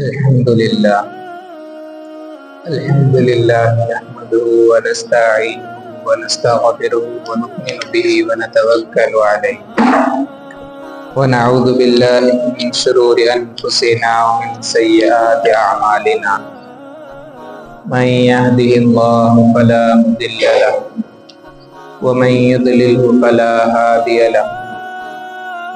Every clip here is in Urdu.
الحمد لله الحمد لله نحمده ونستعينه ونستغفره ونؤمن به ونتوكل عليه ونعوذ بالله من شرور أنفسنا ومن سيئات أعمالنا من يهده الله فلا مضل له ومن يضلله فلا هادي له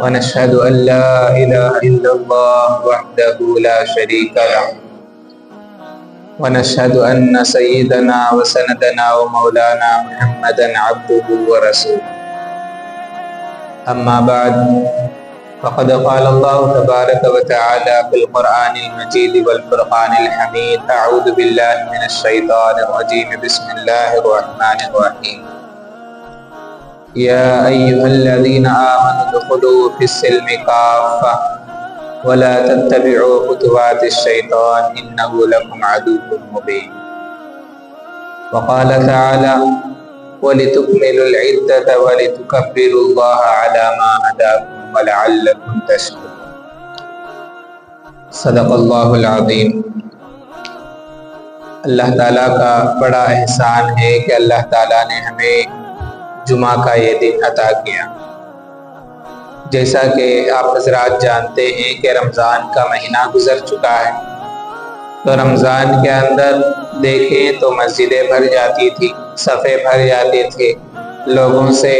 ونشهد أن لا إله إلا الله وحده لا شريك له ونشهد أن سيدنا وسندنا ومولانا محمدا عبده ورسوله أما بعد فقد قال الله تبارك وتعالى في القرآن المجيد والفرقان الحميد أعوذ بالله من الشيطان الرجيم بسم الله الرحمن الرحيم يا أيها الذين آمنوا ادخلوا في السلم كافة ولا تتبعوا خطوات الشيطان إنه لكم عدو مبين وقال تعالى ولتكملوا العدة ولتكبروا الله على ما هداكم ولعلكم تشكرون صدق اللہ العظیم۔ اللہ تعالیٰ کا بڑا احسان ہے کہ اللہ تعالیٰ نے ہمیں جمعہ کا یہ دن عطا کیا۔ جیسا کہ آپ حضرات جانتے ہیں کہ رمضان کا مہینہ گزر چکا ہے، تو رمضان کے اندر دیکھیں تو مسجدیں بھر جاتی تھی، صفیں بھر جاتے تھے، لوگوں سے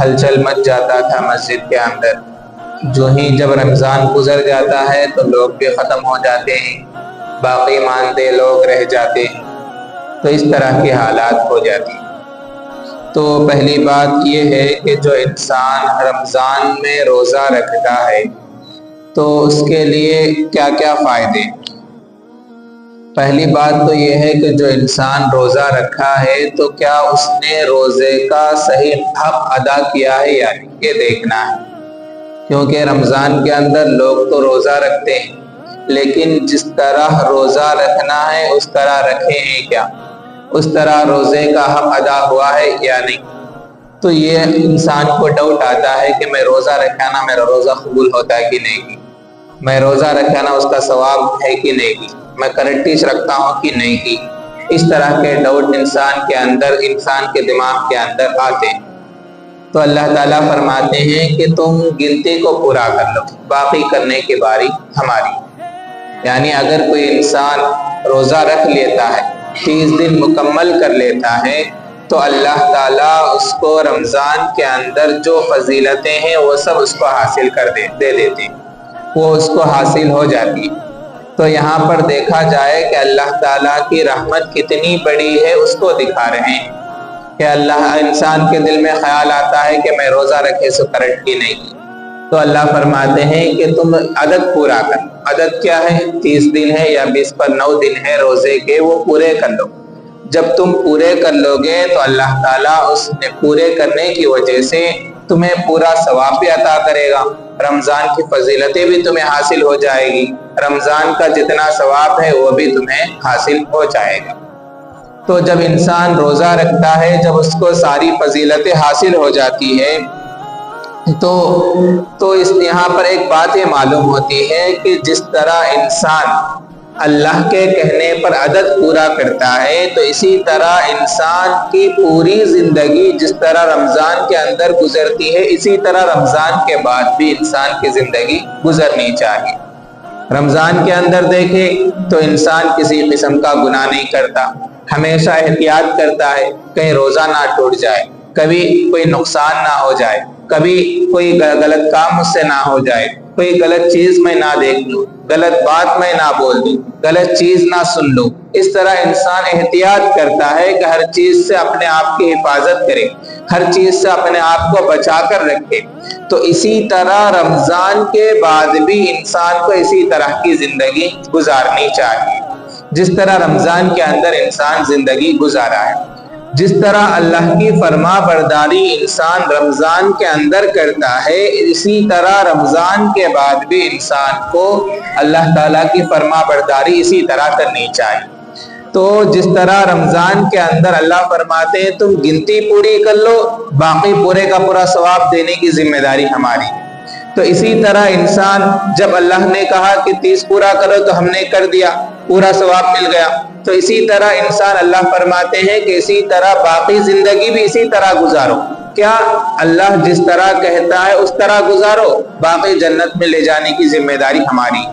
ہلچل مچ جاتا تھا مسجد کے اندر۔ جو ہی جب رمضان گزر جاتا ہے تو لوگ بھی ختم ہو جاتے ہیں، باقی ماندے لوگ رہ جاتے ہیں، تو اس طرح کی حالات ہو جاتی ہیں۔ تو پہلی بات یہ ہے کہ جو انسان رمضان میں روزہ رکھتا ہے تو اس کے لیے کیا کیا فائدے ہیں۔ پہلی بات تو یہ ہے کہ جو انسان روزہ رکھا ہے تو کیا اس نے روزے کا صحیح حق ادا کیا ہے یا نہیں، یہ دیکھنا ہے۔ کیونکہ رمضان کے اندر لوگ تو روزہ رکھتے ہیں، لیکن جس طرح روزہ رکھنا ہے اس طرح رکھے ہیں کیا، اس طرح روزے کا حق ادا ہوا ہے یا نہیں۔ تو یہ انسان کو ڈاؤٹ آتا ہے کہ میں روزہ رکھا نا میرا روزہ قبول ہوتا ہے کہ نہیں، میں روزہ رکھا نا اس کا ثواب ہے کہ نہیں، میں کرنٹیش رکھتا ہوں کہ نہیں۔ اس طرح کے ڈاؤٹ انسان کے دماغ کے اندر آتے ہیں۔ تو اللہ تعالیٰ فرماتے ہیں کہ تم گنتی کو پورا کر لو، باقی کرنے کی باری ہماری۔ یعنی اگر کوئی انسان روزہ رکھ لیتا ہے، 30 دن مکمل کر لیتا ہے، تو اللہ تعالیٰ اس کو رمضان کے اندر جو فضیلتیں ہیں وہ سب اس کو حاصل دے دیتے ہیں، وہ اس کو حاصل ہو جاتی ہے۔ تو یہاں پر دیکھا جائے کہ اللہ تعالیٰ کی رحمت کتنی بڑی ہے اس کو دکھا رہے ہیں کہ اللہ انسان کے دل میں خیال آتا ہے کہ میں روزہ رکھے سو کرنٹ کی نہیں، تو اللہ فرماتے ہیں کہ تم عدد پورا کر۔ عدد کیا ہے؟ 30 دن ہے یا 20 پر 9 دن ہے روزے کے، وہ پورے کر لو۔ جب تم پورے کر لو گے تو اللہ تعالیٰ اس نے پورے کرنے کی وجہ سے تمہیں پورا ثواب بھی عطا کرے گا، رمضان کی فضیلتیں بھی تمہیں حاصل ہو جائے گی، رمضان کا جتنا ثواب ہے وہ بھی تمہیں حاصل ہو جائے گا۔ تو جب انسان روزہ رکھتا ہے، جب اس کو ساری فضیلتیں حاصل ہو جاتی ہے، تو اس یہاں پر ایک بات یہ معلوم ہوتی ہے کہ جس طرح انسان اللہ کے کہنے پر عدد پورا کرتا ہے، تو اسی طرح انسان کی پوری زندگی جس طرح رمضان کے اندر گزرتی ہے، اسی طرح رمضان کے بعد بھی انسان کی زندگی گزرنی چاہیے۔ رمضان کے اندر دیکھیں تو انسان کسی قسم کا گناہ نہیں کرتا، ہمیشہ احتیاط کرتا ہے کہیں روزہ نہ ٹوٹ جائے، کبھی کوئی نقصان نہ ہو جائے، کبھی کوئی غلط کام مجھ سے نہ ہو جائے، کوئی غلط چیز میں نہ دیکھ لوں، غلط بات میں نہ بول دوں، غلط چیز نہ سن لوں۔ اس طرح انسان احتیاط کرتا ہے کہ ہر چیز سے اپنے آپ کی حفاظت کرے، ہر چیز سے اپنے آپ کو بچا کر رکھے۔ تو اسی طرح رمضان کے بعد بھی انسان کو اسی طرح کی زندگی گزارنی چاہیے، جس طرح رمضان کے اندر انسان زندگی گزارا ہے۔ جس طرح اللہ کی فرما برداری انسان رمضان کے اندر کرتا ہے، اسی طرح رمضان کے بعد بھی انسان کو اللہ تعالیٰ کی فرما برداری اسی طرح کرنی چاہیے۔ تو جس طرح رمضان کے اندر اللہ فرماتے ہیں تم گنتی پوری کر لو، باقی پورے کا پورا ثواب دینے کی ذمہ داری ہماری ہے۔ تو اسی طرح انسان جب اللہ نے کہا کہ 30 پورا کرو تو ہم نے کر دیا، پورا ثواب مل گیا، تو اسی طرح انسان اللہ فرماتے ہیں کہ اسی طرح باقی زندگی بھی اسی طرح گزارو۔ کیا اللہ جس طرح کہتا ہے اس طرح گزارو، باقی جنت میں لے جانے کی ذمہ داری ہماری۔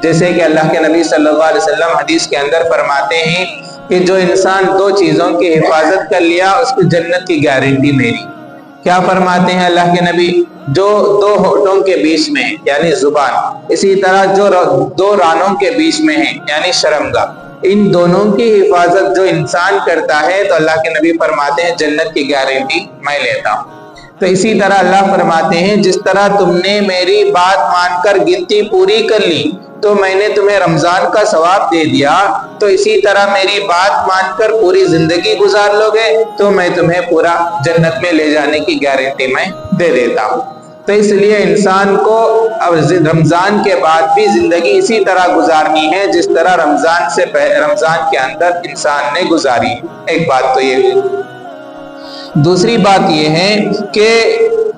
جیسے کہ اللہ کے نبی صلی اللہ علیہ وسلم حدیث کے اندر فرماتے ہیں کہ جو انسان 2 چیزوں کی حفاظت کر لیا اس کی جنت کی گارنٹی میری۔ کیا فرماتے ہیں اللہ کے نبی؟ جو 2 ہونٹوں کے بیچ میں ہے یعنی زبان، اسی طرح جو 2 رانوں کے بیچ میں ہے یعنی شرمگاہ، ان دونوں کی حفاظت جو انسان کرتا ہے تو اللہ کے نبی فرماتے ہیں جنت کی گارنٹی میں لیتا ہوں۔ تو اسی طرح اللہ فرماتے ہیں جس طرح تم نے میری بات مان کر گنتی پوری کر لی تو میں نے تمہیں رمضان کا ثواب دے دیا، تو اسی طرح میری بات مان کر پوری زندگی گزار لو گے تو میں تمہیں پورا جنت میں لے جانے کی گارنٹی میں دے دیتا ہوں۔ تو اس لیے انسان کو اب رمضان کے بعد بھی زندگی اسی طرح گزارنی ہے جس طرح رمضان کے اندر انسان نے گزاری۔ ایک بات تو یہ ہے۔ دوسری بات یہ ہے کہ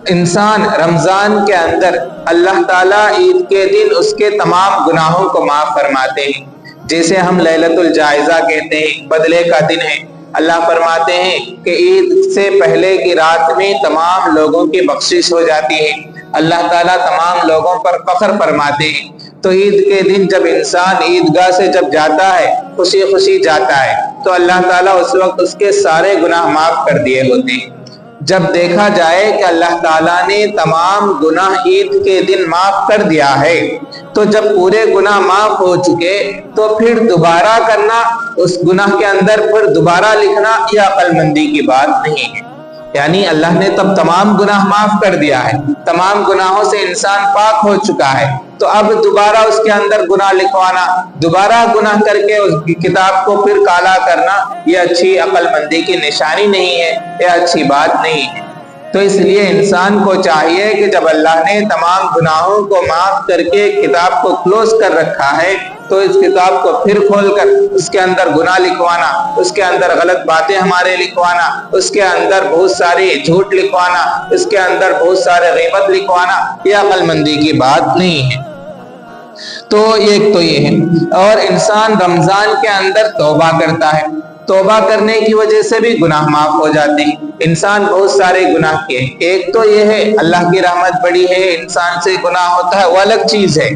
انسان رمضان کے اندر اللہ تعالیٰ عید کے دن اس کے تمام گناہوں کو معاف فرماتے ہیں، جیسے ہم لیلۃ الجائزہ کہتے ہیں، بدلے کا دن ہے۔ اللہ فرماتے ہیں کہ عید سے پہلے کی رات میں تمام لوگوں کی بخشش ہو جاتی ہے، اللہ تعالیٰ تمام لوگوں پر فخر فرماتے ہیں۔ تو عید کے دن جب انسان عیدگاہ سے جب جاتا ہے، خوشی خوشی جاتا ہے، تو اللہ تعالیٰ اس وقت اس کے سارے گناہ معاف کر دیے ہوتے ہیں۔ جب دیکھا جائے کہ اللہ تعالیٰ نے تمام گناہ عید کے دن معاف کر دیا ہے، تو جب پورے گناہ معاف ہو چکے تو پھر دوبارہ کرنا، اس گناہ کے اندر پھر دوبارہ لکھنا یہ عقل مندی کی بات نہیں ہے۔ یعنی اللہ نے تب تمام گناہ معاف کر دیا ہے، تمام گناہوں سے انسان پاک ہو چکا ہے، تو اب دوبارہ اس کے اندر گناہ لکھوانا، دوبارہ گناہ کر کے اس کی کتاب کو پھر کالا کرنا، یہ اچھی عقل مندی کی نشانی نہیں ہے، یہ اچھی بات نہیں ہے۔ تو اس لیے انسان کو چاہیے کہ جب اللہ نے تمام گناہوں کو معاف کر کے کتاب کو کلوز کر رکھا ہے تو اس کتاب کو پھر کھول کر اس کے اندر گناہ لکھوانا، اس کے اندر غلط باتیں ہمارے لکھوانا، اس کے اندر بہت ساری جھوٹ لکھوانا، اس کے اندر بہت سارے غیبت لکھوانا، یہ عقل مندی کی بات نہیں ہے۔ تو ایک تو یہ ہے، اور انسان رمضان کے اندر توبہ کرتا ہے، توبہ کرنے کی وجہ سے بھی گناہ معاف ہو جاتے ہیں۔ انسان بہت سارے گناہ کیے، ایک تو یہ ہے اللہ کی رحمت بڑی ہے، انسان سے گناہ ہوتا ہے وہ الگ چیز ہے۔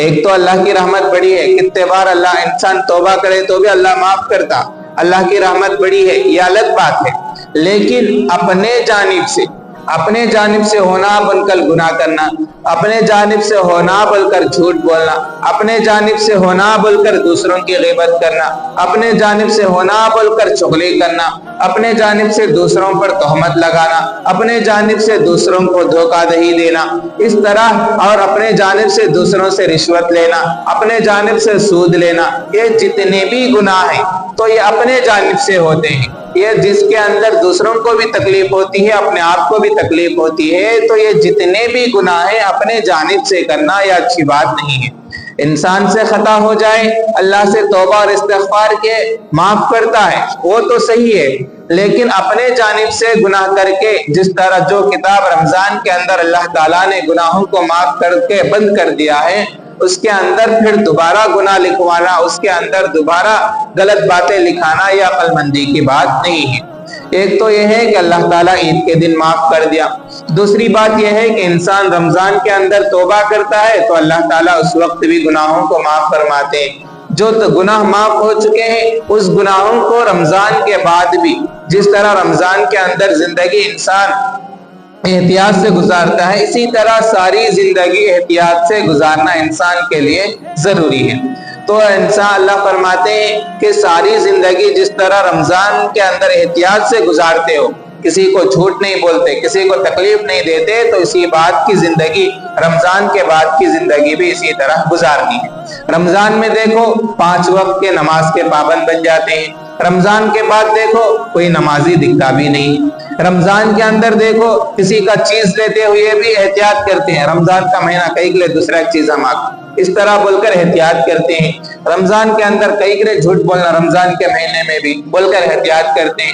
ایک تو اللہ کی رحمت بڑی ہے، کتنے بار اللہ انسان توبہ کرے تو بھی اللہ معاف کرتا، اللہ کی رحمت بڑی ہے، یہ الگ بات ہے۔ لیکن اپنے جانب سے ہونا بن کر گناہ کرنا، اپنے جانب سے ہونا بول کر جھوٹ بولنا، اپنے جانب سے ہونا بول کر دوسروں کی غیبت کرنا، اپنے جانب سے ہونا بول کر چغلی کرنا، اپنے جانب سے دوسروں پر تہمت لگانا، اپنے جانب سے دوسروں کو دھوکہ دہی دینا، اس طرح، اور اپنے جانب سے دوسروں سے رشوت لینا، اپنے جانب سے سود لینا، یہ جتنے بھی گناہ ہیں تو یہ اپنے جانب سے ہوتے ہیں۔ یہ جس کے اندر دوسروں کو بھی تکلیف ہوتی ہے، اپنے آپ کو بھی تکلیف ہوتی ہے، تو یہ جتنے بھی گناہ ہیں اپنے جانب سے کرنا یہ اچھی بات نہیں ہے۔ انسان سے خطا ہو جائے، اللہ سے توبہ اور استغفار کے معاف کرتا ہے، وہ تو صحیح ہے، لیکن اپنے جانب سے گناہ کر کے، جس طرح جو کتاب رمضان کے اندر اللہ تعالیٰ نے گناہوں کو معاف کر کے بند کر دیا ہے، اس کے اندر پھر دوبارہ گناہ لکھوانا، اس کے اندر دوبارہ غلط باتیں لکھانا یہ عقل مندی کی بات نہیں ہے۔ ایک تو یہ ہے کہ اللہ تعالیٰ عید کے دن معاف کر دیا، دوسری بات یہ ہے کہ انسان رمضان کے اندر توبہ کرتا ہے تو اللہ تعالیٰ اس وقت بھی گناہوں کو معاف فرماتے ہیں۔ جو گناہ معاف ہو چکے ہیں اس گناہوں کو رمضان کے بعد بھی، جس طرح رمضان کے اندر زندگی انسان احتیاط سے گزارتا ہے، اسی طرح ساری زندگی احتیاط سے گزارنا انسان کے لیے ضروری ہے۔ تو انسان اللہ فرماتے ہیں کہ ساری زندگی جس طرح رمضان کے اندر احتیاط سے گزارتے ہو، کسی کو جھوٹ نہیں بولتے، کسی کو تکلیف نہیں دیتے، تو اسی بات کی زندگی رمضان کے بعد کی زندگی بھی اسی طرح گزارنی ہے۔ رمضان میں دیکھو 5 وقت کے نماز کے پابند بن جاتے ہیں، رمضان کے بعد دیکھو کوئی نمازی دکھتا بھی نہیں، رمضان کے اندر دیکھو کسی کا چیز لیتے ہوئے بھی احتیاط کرتے ہیں، رمضان کا مہینہ کئی کے لیے دوسرا ایک چیز ہم اس طرح بول کر احتیاط کرتے ہیں، رمضان کے اندر کئی کے لیے جھوٹ بولنا رمضان کے مہینے میں بھی بول کر احتیاط کرتے ہیں،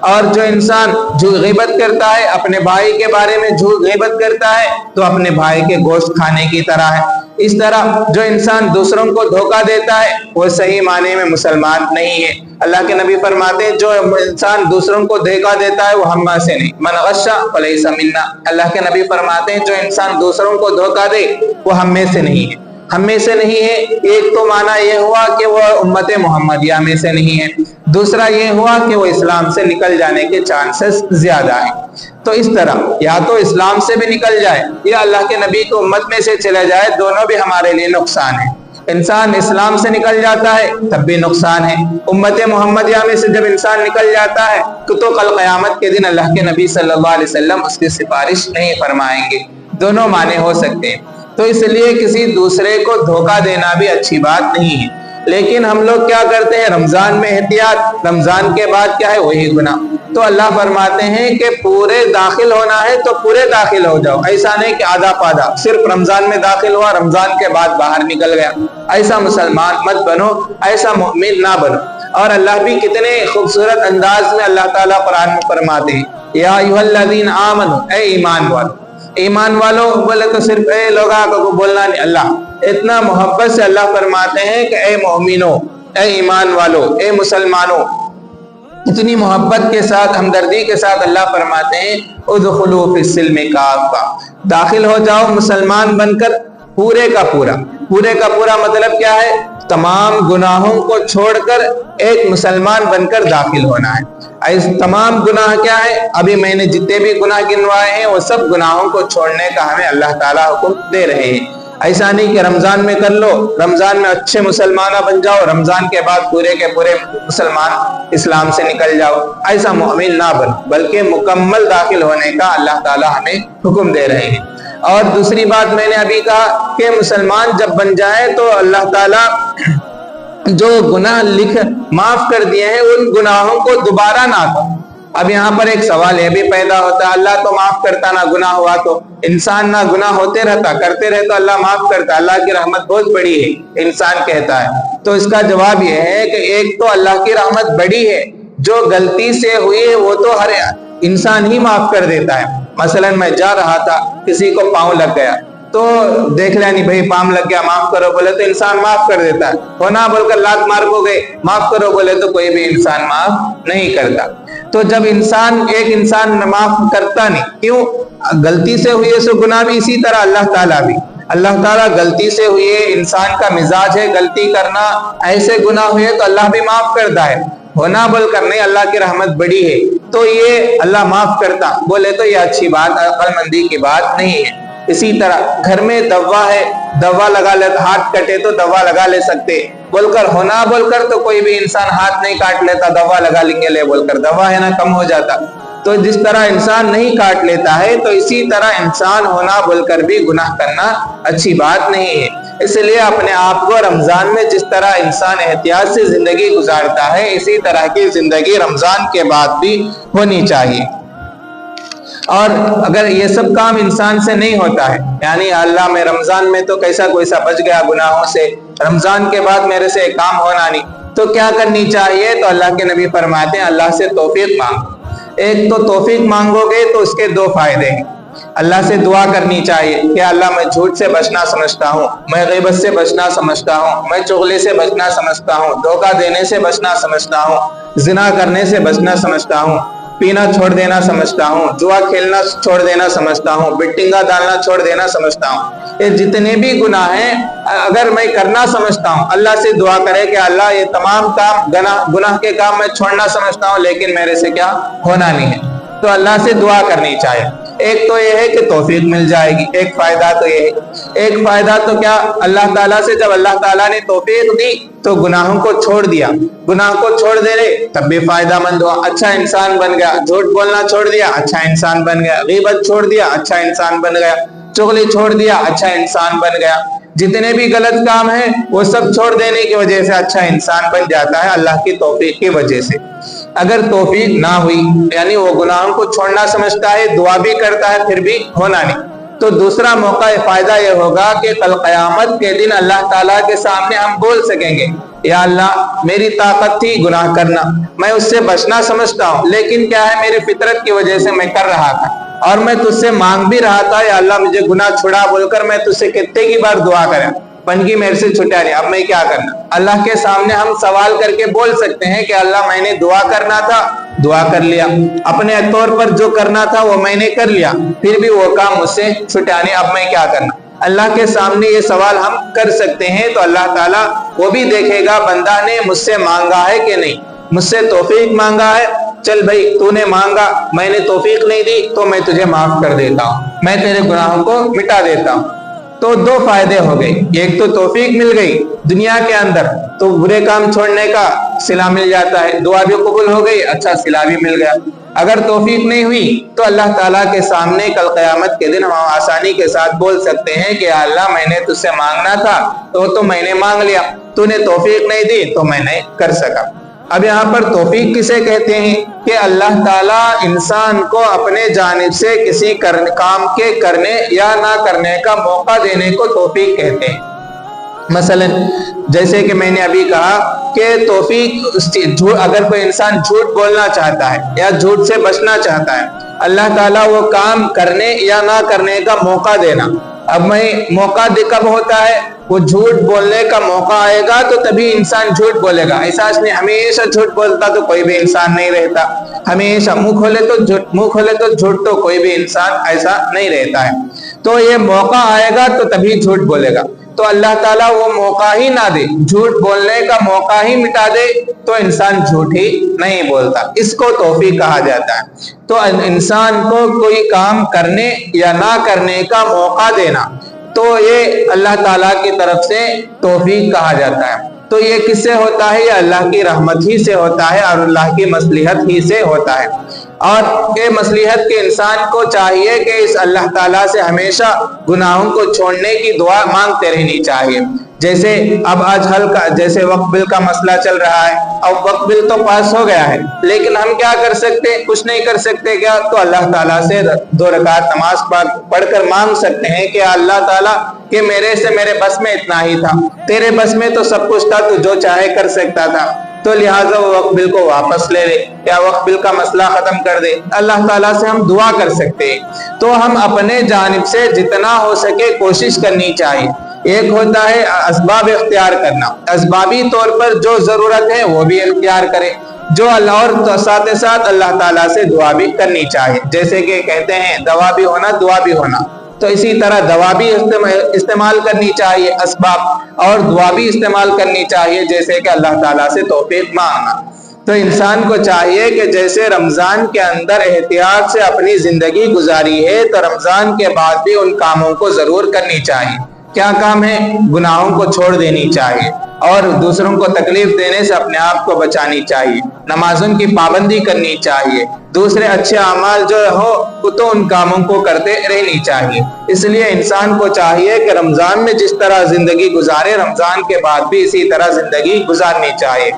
اور جو انسان غیبت کرتا ہے اپنے بھائی کے بارے میں غیبت کرتا ہے تو اپنے بھائی کے گوشت کھانے کی طرح ہے۔ اس طرح جو انسان دوسروں کو دھوکہ دیتا ہے وہ صحیح معنی میں مسلمان نہیں ہے۔ اللہ کے نبی فرماتے ہیں جو انسان دوسروں کو دھوکہ دیتا ہے وہ ہم میں سے نہیں، من غش فلیس منا۔ اللہ کے نبی فرماتے ہیں جو انسان دوسروں کو دھوکہ دے وہ ہم میں سے نہیں ہے، ہم میں سے نہیں ہے۔ ایک تو معنی یہ ہوا کہ وہ امت محمدیہ میں سے نہیں ہے، دوسرا یہ ہوا کہ وہ اسلام سے نکل جانے کے چانسز زیادہ ہیں۔ تو اس طرح یا تو اسلام سے بھی نکل جائے یا اللہ کے نبی کی امت میں سے چلے جائے، دونوں بھی ہمارے لیے نقصان ہے۔ انسان اسلام سے نکل جاتا ہے تب بھی نقصان ہے، امت محمدیہ میں سے جب انسان نکل جاتا ہے تو کل قیامت کے دن اللہ کے نبی صلی اللہ علیہ وسلم اس کی سفارش نہیں فرمائیں گے۔ دونوں معنی ہو سکتے ہیں، تو اس لیے کسی دوسرے کو دھوکہ دینا بھی اچھی بات نہیں ہے۔ لیکن ہم لوگ کیا کرتے ہیں، رمضان میں احتیاط، رمضان کے بعد کیا ہے وہی گناہ۔ تو اللہ فرماتے ہیں کہ پورے داخل ہونا ہے تو پورے داخل ہو جاؤ، ایسا نہیں کہ آدھا پادھا صرف رمضان میں داخل ہوا رمضان کے بعد باہر نکل گیا۔ ایسا مسلمان مت بنو، ایسا مومن نہ بنو۔ اور اللہ بھی کتنے خوبصورت انداز میں اللہ تعالیٰ قرآن میں فرماتے ہیں، یا ایھا الذین آمنوا، اے ایمان والو۔ ایمان والو بولے تو صرف اے لوگا کو بولنا نہیں، اللہ اتنا محبت سے اللہ فرماتے ہیں کہ اے مومنو، اے ایمان والو، اے مسلمانوں، اتنی محبت کے ساتھ ہمدردی کے ساتھ اللہ فرماتے ہیں ادخلوا فی السلم کافہ، داخل ہو جاؤ مسلمان بن کر پورے کا پورا۔ پورے کا پورا مطلب کیا ہے، تمام گناہوں کو چھوڑ کر ایک مسلمان بن کر داخل ہونا ہے۔ تمام گناہ کیا ہے، ابھی میں نے جتنے بھی گناہ گنوائے ہیں وہ سب گناہوں کو چھوڑنے کا ہمیں اللہ تعالیٰ حکم دے رہے ہیں۔ ایسا نہیں کہ رمضان میں کر لو، رمضان میں اچھے مسلمانہ بن جاؤ، رمضان کے بعد پورے کے پورے مسلمان اسلام سے نکل جاؤ، ایسا مومن نہ بن، بلکہ مکمل داخل ہونے کا اللہ تعالیٰ ہمیں حکم دے رہے ہیں۔ اور دوسری بات میں نے ابھی کہا کہ مسلمان جب بن جائے تو اللہ تعالیٰ جو گناہ معاف کر دیے ہیں ان گناہوں کو دوبارہ نہ کرو۔ اب یہاں پر ایک سوال یہ بھی پیدا ہوتا ہے، اللہ تو معاف کرتا نہ گناہ ہوا تو انسان نہ گناہ ہوتے رہتا، کرتے رہے تو اللہ معاف کرتا، اللہ کی رحمت بہت بڑی ہے انسان کہتا ہے۔ تو اس کا جواب یہ ہے کہ ایک تو اللہ کی رحمت بڑی ہے، جو غلطی سے ہوئی ہے وہ تو ہر انسان ہی معاف کر دیتا ہے۔ مثلا میں جا رہا تھا، کسی کو پاؤں لگ گیا تو دیکھ لیا نہیں بھائی پام لگ گیا معاف کرو بولے تو انسان معاف کر دیتا ہے، ہونا بول کر لات مار کو گئے معاف کرو بولے تو کوئی بھی انسان معاف نہیں کرتا۔ تو جب ایک انسان معاف کرتا نہیں، کیوں؟ غلطی سے ہوئے سو گناہ بھی اسی طرح اللہ تعالیٰ غلطی سے ہوئے، انسان کا مزاج ہے غلطی کرنا، ایسے گناہ ہوئے تو اللہ بھی معاف کرتا ہے، ہونا بول کر نہیں، اللہ کی رحمت بڑی ہے تو یہ اللہ معاف کرتا بولے تو یہ اچھی بات، عقل مندی کی بات نہیں ہے۔ اسی طرح گھر میں دوا ہے، دوا لگا لے، ہاتھ کٹے تو دوا لگا لے سکتے بول کر، ہونا بول کر تو کوئی بھی انسان ہاتھ نہیں کاٹ لیتا، دوا لگا لیں گے لے بول کر، دوا ہے نا کم ہو جاتا۔ تو جس طرح انسان نہیں کاٹ لیتا ہے تو اسی طرح انسان ہونا بول کر بھی گناہ کرنا اچھی بات نہیں ہے۔ اس لیے اپنے آپ کو رمضان میں جس طرح انسان احتیاط سے زندگی گزارتا ہے اسی طرح کی زندگی رمضان کے بعد بھی ہونی چاہیے۔ اور اگر یہ سب کام انسان سے نہیں ہوتا ہے، یعنی اللہ میں رمضان میں تو کیسا کوئی سا بچ گیا گناہوں سے، رمضان کے بعد میرے سے کام ہونا نہیں، تو کیا کرنی چاہیے؟ تو اللہ کے نبی فرماتے ہیں اللہ سے توفیق مانگو۔ ایک تو توفیق مانگو گے تو اس کے دو فائدے ہیں، اللہ سے دعا کرنی چاہیے کہ اللہ میں جھوٹ سے بچنا سمجھتا ہوں، میں غیبت سے بچنا سمجھتا ہوں، میں چغلی سے بچنا سمجھتا ہوں، دھوکہ دینے سے بچنا سمجھتا ہوں، زنا کرنے سے بچنا سمجھتا ہوں، پینا چھوڑ دینا سمجھتا ہوں، جوا کھیلنا چھوڑ دینا سمجھتا ہوں، بٹنگا ڈالنا چھوڑ دینا سمجھتا ہوں۔ یہ جتنے بھی گناہ ہیں اگر میں کرنا سمجھتا ہوں، اللہ سے دعا کرے کہ اللہ یہ تمام کام گناہ کے کام میں چھوڑنا سمجھتا ہوں لیکن میرے سے کیا ہونا نہیں ہے، تو اللہ سے دعا کرنی چاہیے۔ ایک تو یہ ہے کہ توفیق مل جائے گی، ایک فائدہ تو یہ ہے۔ ایک فائدہ تو کیا، اللہ تعالیٰ سے جب اللہ تعالیٰ نے توفیق دی تو گناہوں کو چھوڑ دیا، گناہ کو چھوڑ دے رہے تب بھی فائدہ مند ہوا، اچھا انسان بن گیا، جھوٹ بولنا چھوڑ دیا اچھا انسان بن گیا، غیبت چھوڑ دیا اچھا انسان بن گیا، چغلی چھوڑ دیا اچھا انسان بن گیا، جتنے بھی غلط کام ہیں وہ سب چھوڑ دینے کی وجہ سے اچھا انسان بن جاتا ہے اللہ کی توفیق کی وجہ سے۔ اگر توفیق نہ ہوئی یعنی وہ گناہوں کو چھوڑنا سمجھتا ہے، دعا بھی کرتا ہے پھر بھی ہونا نہیں، تو دوسرا موقع فائدہ یہ ہوگا کہ کل قیامت کے دن اللہ تعالیٰ کے سامنے ہم بول سکیں گے یا اللہ میری طاقت تھی گناہ کرنا، میں اس سے بچنا سمجھتا ہوں، لیکن کیا ہے میری فطرت کی وجہ سے میں کر رہا تھا، اور میں تجھ سے مانگ بھی رہا تھا یا اللہ مجھے گناہ چھڑا بول کر میں تجھ سے کتنے کی بار دعا کرا، پنجی میرے سے چھٹا نہیں، اب میں کیا کرنا؟ اللہ کے سامنے ہم سوال کر کے بول سکتے ہیں کہ اللہ میں نے دعا کرنا تھا، دعا کر لیا، اپنے طور پر جو کرنا تھا وہ میں نے کر لیا، پھر بھی وہ کام مجھ سے چھٹا نہیں، اب میں کیا کرنا؟ اللہ کے سامنے یہ سوال ہم کر سکتے ہیں، تو اللہ تعالیٰ وہ بھی دیکھے گا بندہ نے مجھ سے مانگا ہے کہ نہیں، مجھ سے توفیق مانگا ہے، چل بھائی تو نے مانگا، میں نے توفیق نہیں دی تو میں تجھے معاف کر دیتا ہوں، میں تیرے گناہوں کو مٹا دیتا ہوں۔ تو دو فائدے ہو گئے، ایک تو توفیق مل گئی دنیا کے اندر، تو برے کام چھوڑنے کا صلہ مل جاتا ہے، دعا بھی قبول ہو گئی، اچھا صلہ بھی مل گیا۔ اگر توفیق نہیں ہوئی تو اللہ تعالیٰ کے سامنے کل قیامت کے دن ہم آسانی کے ساتھ بول سکتے ہیں کہ اللہ میں نے تجھ سے مانگنا تھا تو میں نے مانگ لیا، تو نے توفیق نہیں دی تو میں نہیں کر سکا۔ اب یہاں پر توفیق کسے کہتے ہیں کہ اللہ تعالیٰ انسان کو اپنے جانب سے کسی کام کے کرنے یا نہ کرنے کا موقع دینے کو توفیق کہتے ہیں۔ مثلا جیسے کہ میں نے ابھی کہا کہ توفیق، اگر کوئی انسان جھوٹ بولنا چاہتا ہے یا جھوٹ سے بچنا چاہتا ہے، اللہ تعالیٰ وہ کام کرنے یا نہ کرنے کا موقع دینا۔ اب میں موقع کب ہوتا ہے؟ وہ جھوٹ بولنے کا موقع آئے گا تو تبھی انسان جھوٹ بولے گا، ایسا اس نے ہمیشہ جھوٹ بولتا تو کوئی بھی انسان نہیں رہتا، ہمیشہ منہ کھولے تو جھوٹ تو کوئی بھی انسان ایسا نہیں رہتا ہے، تو یہ موقع آئے گا تو تبھی جھوٹ بولے گا۔ تو اللہ تعالیٰ وہ موقع ہی نہ دے، جھوٹ بولنے کا موقع ہی مٹا دے تو انسان جھوٹ ہی نہیں بولتا، اس کو توفیق کہا جاتا ہے۔ تو انسان کو کوئی کام کرنے یا نہ کرنے کا موقع دینا، تو یہ اللہ تعالیٰ کی طرف سے توفیق کہا جاتا ہے۔ تو یہ کس سے ہوتا ہے؟ یہ اللہ کی رحمت ہی سے ہوتا ہے اور اللہ کی مصلحت ہی سے ہوتا ہے، اور یہ مصلحت کے انسان کو چاہیے کہ اس اللہ تعالیٰ سے ہمیشہ گناہوں کو چھوڑنے کی دعا مانگتے رہنی چاہیے۔ جیسے اب آج جیسے وقف بل کا مسئلہ چل رہا ہے، اب وقف بل تو پاس ہو گیا ہے، لیکن ہم کیا کر سکتے؟ کچھ نہیں کر سکتے کیا؟ تو اللہ تعالیٰ سے 2 رکعت نماز پڑھ کر مانگ سکتے ہیں کہ اللہ تعالیٰ کہ میرے بس میں اتنا ہی تھا، تیرے بس میں تو سب کچھ تھا، تو جو چاہے کر سکتا تھا، تو لہٰذا وہ وقف بل کو واپس لے لے یا وقف بل کا مسئلہ ختم کر دے۔ اللہ تعالیٰ سے ہم دعا کر سکتے ہیں، تو ہم اپنے جانب سے جتنا ہو سکے کوشش کرنی چاہیے۔ ایک ہوتا ہے اسباب اختیار کرنا، اسبابی طور پر جو ضرورت ہے وہ بھی اختیار کرے، جو اللہ، اور ساتھ ساتھ اللہ تعالیٰ سے دعا بھی کرنی چاہیے، جیسے کہ کہتے ہیں دوا بھی ہونا دعا بھی ہونا، تو اسی طرح دوا بھی استعمال کرنی چاہیے اسباب، اور دعا بھی استعمال کرنی چاہیے، جیسے کہ اللہ تعالیٰ سے توفیق مانگنا۔ تو انسان کو چاہیے کہ جیسے رمضان کے اندر احتیاط سے اپنی زندگی گزاری ہے، تو رمضان کے بعد بھی ان کاموں کو ضرور کرنی چاہیے۔ کیا کام ہے؟ گناہوں کو چھوڑ دینی چاہیے، اور دوسروں کو تکلیف دینے سے اپنے آپ کو بچانی چاہیے، نمازوں کی پابندی کرنی چاہیے، دوسرے اچھے اعمال جو ہو تو ان کاموں کو کرتے رہنی چاہیے۔ اس لیے انسان کو چاہیے کہ رمضان میں جس طرح زندگی گزارے، رمضان کے بعد بھی اسی طرح زندگی گزارنی چاہیے۔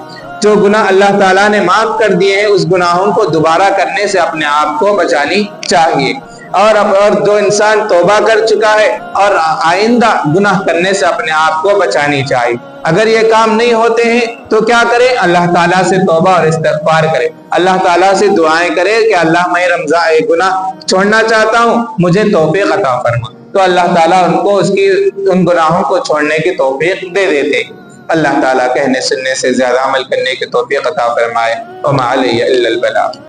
جو گناہ اللہ تعالیٰ نے معاف کر دیے ہیں، اس گناہوں کو دوبارہ کرنے سے اپنے آپ کو بچانی چاہیے، اور جو انسان توبہ کر چکا ہے اور آئندہ گناہ کرنے سے اپنے آپ کو بچانی چاہیے۔ اگر یہ کام نہیں ہوتے ہیں تو کیا کرے؟ اللہ تعالیٰ سے توبہ اور استغفار کرے، اللہ تعالیٰ سے دعائیں کرے کہ اللہ میں رمضان گناہ چھوڑنا چاہتا ہوں، مجھے توفیق عطا فرما، تو اللہ تعالیٰ ان کو ان گناہوں کو چھوڑنے کی توفیق دے دیتے۔ اللہ تعالیٰ کہنے سننے سے زیادہ عمل کرنے کی توفیق عطا فرمائے۔ وما علی الا البلاغ۔